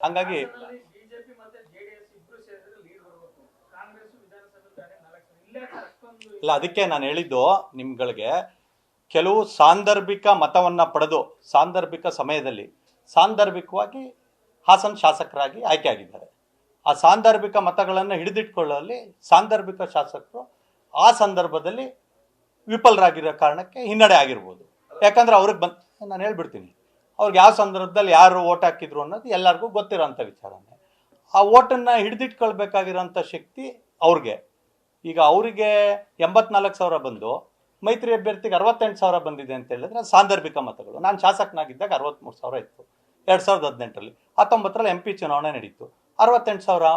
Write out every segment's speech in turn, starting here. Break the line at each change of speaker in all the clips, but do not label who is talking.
ಹಂಗಾಗಿ ಇಲ್ಲ, ಅದಕ್ಕೆ ನಾನು ಹೇಳಿದ್ದು ನಿಮ್ಗಳಿಗೆ ಕೆಲವು ಸಾಂದರ್ಭಿಕ ಮತವನ್ನು ಪಡೆದು ಸಾಂದರ್ಭಿಕ ಸಮಯದಲ್ಲಿ ಸಾಂದರ್ಭಿಕವಾಗಿ ಹಾಸನ ಶಾಸಕರಾಗಿ ಆಯ್ಕೆ ಆಗಿದ್ದಾರೆ. ಆ ಸಾಂದರ್ಭಿಕ ಮತಗಳನ್ನು ಹಿಡಿದಿಟ್ಕೊಳ್ಳಲ್ಲಿ ಸಾಂದರ್ಭಿಕ ಶಾಸಕರು ಆ ಸಂದರ್ಭದಲ್ಲಿ ವಿಫಲರಾಗಿರೋ ಕಾರಣಕ್ಕೆ ಹಿನ್ನಡೆ ಆಗಿರ್ಬೋದು. ಯಾಕಂದ್ರೆ ಅವ್ರಿಗೆ ನಾನು ಹೇಳ್ಬಿಡ್ತೀನಿ, ಅವ್ರಿಗೆ ಯಾವ ಸಂದರ್ಭದಲ್ಲಿ ಯಾರು ಓಟ್ ಹಾಕಿದ್ರು ಅನ್ನೋದು ಎಲ್ಲರಿಗೂ ಗೊತ್ತಿರೋಂಥ ವಿಚಾರನೇ. ಆ ಓಟನ್ನು ಹಿಡಿದಿಟ್ಕೊಳ್ಬೇಕಾಗಿರೋಂಥ ಶಕ್ತಿ ಅವ್ರಿಗೆ. ಈಗ ಅವರಿಗೆ 84,000 ಬಂದು ಮೈತ್ರಿ ಅಭ್ಯರ್ಥಿಗೆ 68,000 ಬಂದಿದೆ ಅಂತ ಹೇಳಿದ್ರೆ ಸಾಂದರ್ಭಿಕ ಮತಗಳು. ನಾನು ಶಾಸಕನಾಗಿದ್ದಾಗ 63,000 ಇತ್ತು 2018ರಲ್ಲಿ. 19ರಲ್ಲಿ MP ಚುನಾವಣೆ ನಡೀತು. 68,000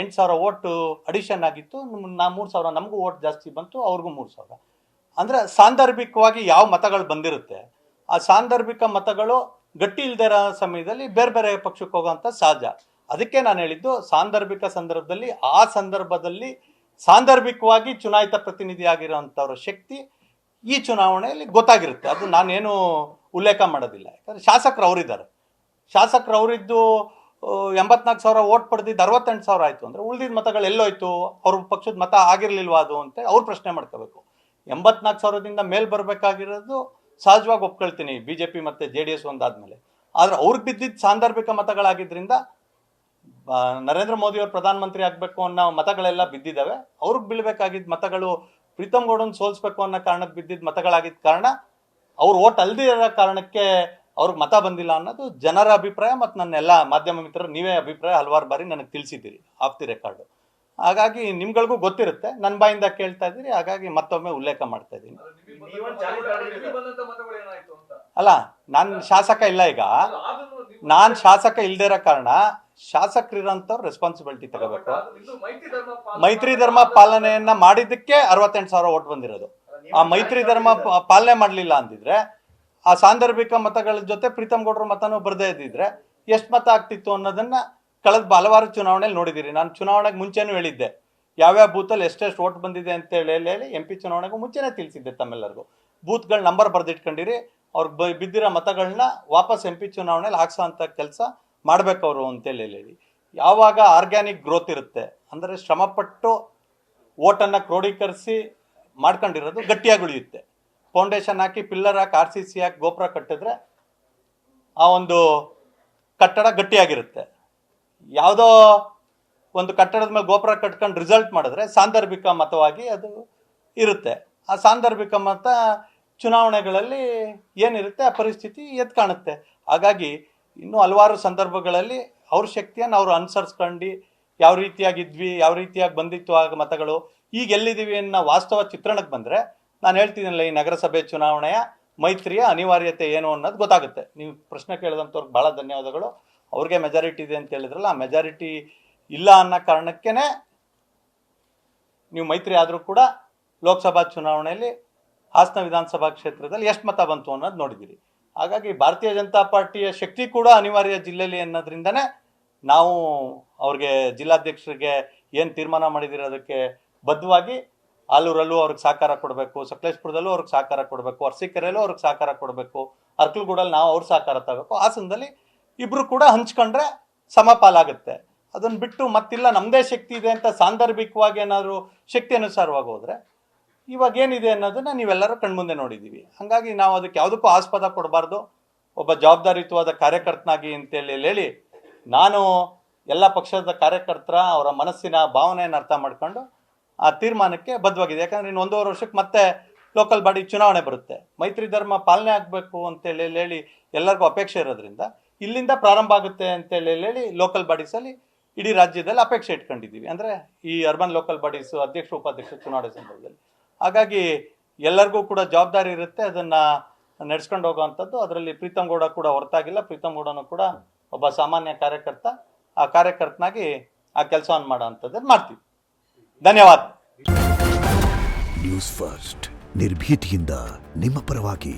8,000 ಓಟು ಅಡಿಷನ್ ಆಗಿತ್ತು. 3,000 ನಮಗೂ ಓಟ್ ಜಾಸ್ತಿ ಬಂತು, ಅವ್ರಿಗೂ 3,000. ಅಂದರೆ ಸಾಂದರ್ಭಿಕವಾಗಿ ಯಾವ ಮತಗಳು ಬಂದಿರುತ್ತೆ, ಆ ಸಾಂದರ್ಭಿಕ ಮತಗಳು ಗಟ್ಟಿ ಇಲ್ದೇ ಇರೋ ಸಮಯದಲ್ಲಿ ಬೇರೆ ಬೇರೆ ಪಕ್ಷಕ್ಕೆ ಹೋಗೋಂಥ ಸಹಜ. ಅದಕ್ಕೆ ನಾನು ಹೇಳಿದ್ದು, ಸಾಂದರ್ಭಿಕ ಸಂದರ್ಭದಲ್ಲಿ ಆ ಸಂದರ್ಭದಲ್ಲಿ ಸಾಂದರ್ಭಿಕವಾಗಿ ಚುನಾಯಿತ ಪ್ರತಿನಿಧಿ ಆಗಿರೋಂಥವ್ರ ಶಕ್ತಿ ಈ ಚುನಾವಣೆಯಲ್ಲಿ ಗೊತ್ತಾಗಿರುತ್ತೆ. ಅದು ನಾನೇನು ಉಲ್ಲೇಖ ಮಾಡೋದಿಲ್ಲ. ಯಾಕಂದರೆ ಶಾಸಕರು ಅವರಿದ್ದಾರೆ. ಶಾಸಕರು ಅವರಿದ್ದು 84,000 ಓಟ್ ಪಡೆದಿದ್ದು 68,000 ಆಯಿತು ಅಂದರೆ ಉಳಿದಿದ್ದ ಮತಗಳು ಎಲ್ಲೋಯ್ತು, ಅವ್ರ ಪಕ್ಷದ ಮತ ಆಗಿರಲಿಲ್ವಾ ಅದು ಅಂತ ಅವ್ರು ಪ್ರಶ್ನೆ ಮಾಡ್ಕೋಬೇಕು. 84,000ದಿಂದ ಮೇಲೆ ಬರಬೇಕಾಗಿರೋದು ಸಹಜವಾಗಿ ಒಪ್ಕೊಳ್ತೀನಿ, BJP ಮತ್ತು JDS ಒಂದಾದ್ಮೇಲೆ. ಆದರೆ ಅವ್ರಿಗೆ ಬಿದ್ದಿದ್ದು ಸಾಂದರ್ಭಿಕ ಮತಗಳಾಗಿದ್ದರಿಂದ ನರೇಂದ್ರ ಮೋದಿಯವರು ಪ್ರಧಾನಮಂತ್ರಿ ಆಗಬೇಕು ಅನ್ನೋ ಮತಗಳೆಲ್ಲ ಬಿದ್ದಿದ್ದಾವೆ. ಅವ್ರಿಗೆ ಬೀಳಬೇಕಾಗಿದ್ದ ಮತಗಳು ಪ್ರೀತಮ್ ಗೌಡನ್ ಸೋಲಿಸ್ಬೇಕು ಅನ್ನೋ ಕಾರಣಕ್ಕೆ ಬಿದ್ದಿದ್ದ ಮತಗಳಾಗಿದ್ದ ಕಾರಣ ಅವ್ರು ಓಟ್ ಅಲ್ದೇ ಇರೋ ಕಾರಣಕ್ಕೆ ಅವ್ರಿಗೆ ಮತ ಬಂದಿಲ್ಲ ಅನ್ನೋದು ಜನರ ಅಭಿಪ್ರಾಯ. ಮತ್ತು ನನ್ನ ಎಲ್ಲ ಮಾಧ್ಯಮ ಮಿತ್ರರು ನೀವೇ ಅಭಿಪ್ರಾಯ ಹಲವಾರು ಬಾರಿ ನನಗೆ ತಿಳಿಸಿದ್ದೀರಿ ಆಫ್ ದಿ ರೆಕಾರ್ಡು. ಹಾಗಾಗಿ ನಿಮ್ಗಳಿಗೂ ಗೊತ್ತಿರುತ್ತೆ, ನನ್ನ ಬಾಯಿಂದ ಕೇಳ್ತಾ ಇದ್ದೀರಿ, ಹಾಗಾಗಿ ಮತ್ತೊಮ್ಮೆ ಉಲ್ಲೇಖ ಮಾಡ್ತಾ ಇದ್ದೀನಿ. ಅಲ್ಲ, ನಾನು ಶಾಸಕ ಇಲ್ಲ. ಈಗ ನಾನು ಶಾಸಕ ಇಲ್ದೇ ಇರೋ ಕಾರಣ ಶಾಸಕರಿರೋಂಥವ್ರು ರೆಸ್ಪಾನ್ಸಿಬಿಲಿಟಿ ತಗೋಬೇಕು. ಮೈತ್ರಿ ಧರ್ಮ ಪಾಲನೆಯನ್ನ ಮಾಡಿದ್ದಕ್ಕೆ 68,000 ಓಟ್ ಬಂದಿರೋದು. ಆ ಮೈತ್ರಿ ಧರ್ಮ ಪಾಲನೆ ಮಾಡಲಿಲ್ಲ ಅಂದಿದ್ರೆ, ಆ ಸಾಂದರ್ಭಿಕ ಮತಗಳ ಜೊತೆ ಪ್ರೀತಮ್ ಗೌಡ್ರ ಮತನೂ ಬರದೇ ಇದ್ದಿದ್ರೆ ಎಷ್ಟು ಮತ ಆಗ್ತಿತ್ತು ಅನ್ನೋದನ್ನ ಕಳೆದ ಹಲವಾರು ಚುನಾವಣೆಯಲ್ಲಿ ನೋಡಿದ್ದೀರಿ. ನಾನು ಚುನಾವಣೆಗೆ ಮುಂಚೆನೂ ಹೇಳಿದ್ದೆ, ಯಾವ್ಯಾವ ಬೂತಲ್ಲಿ ಎಷ್ಟೆಷ್ಟು ಓಟ್ ಬಂದಿದೆ ಅಂತ ಹೇಳಿ MP ಚುನಾವಣೆಗೂ ಮುಂಚೆನೇ ತಿಳಿಸಿದ್ದೆ ತಮ್ಮೆಲ್ಲರಿಗೂ. ಬೂತ್ಗಳ ನಂಬರ್ ಬರೆದಿಟ್ಕೊಂಡಿರಿ, ಅವ್ರಿಗೆ ಬಿದ್ದಿರೋ ಮತಗಳನ್ನ ವಾಪಸ್ MP ಚುನಾವಣೆಯಲ್ಲಿ ಹಾಕ್ಸೋ ಅಂಥ ಕೆಲಸ ಮಾಡಬೇಕು ಅವರು ಅಂತೇಳಿ ಹೇಳಿ. ಯಾವಾಗ ಆರ್ಗ್ಯಾನಿಕ್ ಗ್ರೋತ್ ಇರುತ್ತೆ ಅಂದರೆ ಶ್ರಮಪಟ್ಟು ಓಟನ್ನು ಕ್ರೋಢೀಕರಿಸಿ ಮಾಡ್ಕೊಂಡಿರೋದು ಗಟ್ಟಿಯಾಗಿ ಉಳಿಯುತ್ತೆ. ಫೌಂಡೇಶನ್ ಹಾಕಿ, ಪಿಲ್ಲರ್ ಹಾಕಿ, RCC ಹಾಕಿ ಗೋಪುರ ಕಟ್ಟಿದ್ರೆ ಆ ಒಂದು ಕಟ್ಟಡ ಗಟ್ಟಿಯಾಗಿರುತ್ತೆ. ಯಾವುದೋ ಒಂದು ಕಟ್ಟಡದ ಮೇಲೆ ಗೋಪುರ ಕಟ್ಕೊಂಡು ರಿಸಲ್ಟ್ ಮಾಡಿದ್ರೆ ಸಾಂದರ್ಭಿಕ ಮತವಾಗಿ ಅದು ಇರುತ್ತೆ. ಆ ಸಾಂದರ್ಭಿಕ ಮತ ಚುನಾವಣೆಗಳಲ್ಲಿ ಏನಿರುತ್ತೆ ಆ ಪರಿಸ್ಥಿತಿ ಎದ್ದು ಕಾಣುತ್ತೆ. ಹಾಗಾಗಿ ಇನ್ನೂ ಹಲವಾರು ಸಂದರ್ಭಗಳಲ್ಲಿ ಅವ್ರ ಶಕ್ತಿಯನ್ನು ಅವರು ಅನುಸರಿಸ್ಕೊಂಡು ಯಾವ ರೀತಿಯಾಗಿದ್ವಿ, ಯಾವ ರೀತಿಯಾಗಿ ಬಂದಿತ್ತು ಆಗ ಮತಗಳು, ಈಗ ಎಲ್ಲಿದ್ದೀವಿ ಅನ್ನೋ ವಾಸ್ತವ ಚಿತ್ರಣಕ್ಕೆ ಬಂದರೆ ನಾನು ಹೇಳ್ತಿದ್ದೀನಲ್ಲ, ಈ ನಗರಸಭೆ ಚುನಾವಣೆಯ ಮೈತ್ರಿಯ ಅನಿವಾರ್ಯತೆ ಏನು ಅನ್ನೋದು ಗೊತ್ತಾಗುತ್ತೆ. ನೀವು ಪ್ರಶ್ನೆ ಕೇಳಿದಂಥವ್ರಿಗೆ ಭಾಳ ಧನ್ಯವಾದಗಳು. ಅವ್ರಿಗೆ ಮೆಜಾರಿಟಿ ಇದೆ ಅಂತ ಹೇಳಿದ್ರಲ್ಲ, ಆ ಮೆಜಾರಿಟಿ ಇಲ್ಲ ಅನ್ನೋ ಕಾರಣಕ್ಕೇ ನೀವು ಮೈತ್ರಿ ಆದರೂ ಕೂಡ ಲೋಕಸಭಾ ಚುನಾವಣೆಯಲ್ಲಿ ಹಾಸನ ವಿಧಾನಸಭಾ ಕ್ಷೇತ್ರದಲ್ಲಿ ಎಷ್ಟು ಮತ ಬಂತು ಅನ್ನೋದು ನೋಡಿದ್ದೀರಿ. ಹಾಗಾಗಿ ಭಾರತೀಯ ಜನತಾ ಪಾರ್ಟಿಯ ಶಕ್ತಿ ಕೂಡ ಅನಿವಾರ್ಯ ಜಿಲ್ಲೆಯಲ್ಲಿ ಅನ್ನೋದ್ರಿಂದನೇ ನಾವು ಅವ್ರಿಗೆ ಜಿಲ್ಲಾಧ್ಯಕ್ಷರಿಗೆ ಏನು ತೀರ್ಮಾನ ಮಾಡಿದಿರೋದಕ್ಕೆ ಬದ್ಧವಾಗಿ ಆಲೂರಲ್ಲೂ ಅವ್ರಿಗೆ ಸಹಕಾರ ಕೊಡಬೇಕು, ಸಕಲೇಶ್ಪುರದಲ್ಲೂ ಅವ್ರಿಗೆ ಸಹಕಾರ ಕೊಡಬೇಕು, ಅರಸೀಕೆರೆಯಲ್ಲೂ ಅವ್ರಿಗೆ ಸಹಕಾರ ಕೊಡಬೇಕು, ಅರ್ಕಲಗೂಡಲ್ಲಿ ನಾವು ಅವ್ರ ಸಹಕಾರ ತಗೋಬೇಕು. ಹಾಸನದಲ್ಲಿ ಇಬ್ಬರು ಕೂಡ ಹಂಚ್ಕೊಂಡ್ರೆ ಸಮಪಾಲಾಗುತ್ತೆ. ಅದನ್ನು ಬಿಟ್ಟು ಮತ್ತಿಲ್ಲ ನಮ್ಮದೇ ಶಕ್ತಿ ಇದೆ ಅಂತ ಸಾಂದರ್ಭಿಕವಾಗಿ ಏನಾದರೂ ಶಕ್ತಿ ಅನುಸಾರವಾಗಿ ಹೋದರೆ ಇವಾಗ ಏನಿದೆ ಅನ್ನೋದನ್ನು ನೀವೆಲ್ಲರೂ ಕಣ್ಮುಂದೆ ನೋಡಿದ್ದೀವಿ. ಹಾಗಾಗಿ ನಾವು ಅದಕ್ಕೆ ಯಾವುದಕ್ಕೂ ಆಸ್ಪದ ಕೊಡಬಾರ್ದು. ಒಬ್ಬ ಜವಾಬ್ದಾರಿಯುತವಾದ ಕಾರ್ಯಕರ್ತನಾಗಿ ಅಂತೇಳಿ ಹೇಳಿ ನಾನು ಎಲ್ಲ ಪಕ್ಷದ ಕಾರ್ಯಕರ್ತರ ಅವರ ಮನಸ್ಸಿನ ಭಾವನೆಯನ್ನು ಅರ್ಥ ಮಾಡ್ಕೊಂಡು ಆ ತೀರ್ಮಾನಕ್ಕೆ ಬದ್ಧವಾಗಿದೆ. ಯಾಕಂದರೆ ಇನ್ನು 1.5 ವರ್ಷಕ್ಕೆ ಮತ್ತೆ ಲೋಕಲ್ ಬಾಡಿ ಚುನಾವಣೆ ಬರುತ್ತೆ. ಮೈತ್ರಿ ಧರ್ಮ ಪಾಲನೆ ಆಗಬೇಕು ಅಂತೇಳಿ ಹೇಳಿ ಎಲ್ಲರಿಗೂ ಅಪೇಕ್ಷೆ ಇರೋದ್ರಿಂದ ಇಲ್ಲಿಂದ ಪ್ರಾರಂಭ ಆಗುತ್ತೆ ಅಂತೇಳಿ ಹೇಳಿ ಲೋಕಲ್ ಬಾಡೀಸಲ್ಲಿ ಇಡೀ ರಾಜ್ಯದಲ್ಲಿ ಅಪೇಕ್ಷೆ ಇಟ್ಕೊಂಡಿದ್ದೀವಿ. ಅಂದರೆ ಈ ಅರ್ಬನ್ ಲೋಕಲ್ ಬಾಡೀಸು ಅಧ್ಯಕ್ಷ ಉಪಾಧ್ಯಕ್ಷ ಚುನಾವಣೆ ಸಂದರ್ಭದಲ್ಲಿ. ಹಾಗಾಗಿ ಎಲ್ಲರಿಗೂ ಕೂಡ ಜವಾಬ್ದಾರಿ ಇರುತ್ತೆ, ಅದನ್ನು ನಡೆಸ್ಕೊಂಡು ಹೋಗೋವಂಥದ್ದು. ಅದರಲ್ಲಿ ಪ್ರೀತಮ್ ಗೌಡ ಕೂಡ ಹೊರತಾಗಿಲ್ಲ. ಪ್ರೀತಮ್ ಗೌಡನು ಕೂಡ ಒಬ್ಬ ಸಾಮಾನ್ಯ ಕಾರ್ಯಕರ್ತ. ಆ ಕಾರ್ಯಕರ್ತನಾಗಿ ಆ ಕೆಲಸವನ್ನು ಮಾಡೋ ಅಂಥದ್ದನ್ನು ಮಾಡ್ತೀವಿ. ಧನ್ಯವಾದ.
ನ್ಯೂಸ್ ಫಸ್ಟ್ ನಿರ್ಭೀತಿಯಿಂದ ನಿಮ್ಮ ಪರವಾಗಿ.